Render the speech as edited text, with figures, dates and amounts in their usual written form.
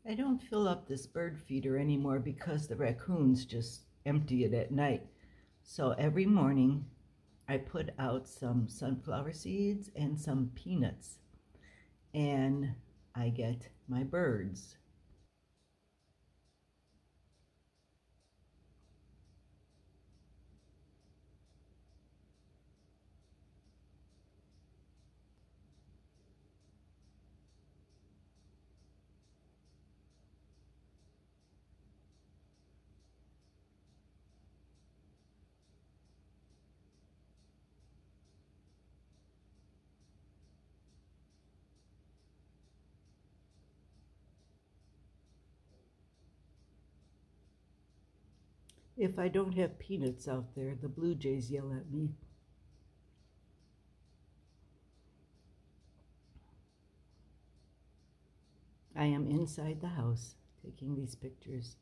I don't fill up this bird feeder anymore because the raccoons just empty it at night. So every morning I put out some sunflower seeds and some peanuts, and I get my birds. If I don't have peanuts out there, the blue jays yell at me. I am inside the house taking these pictures.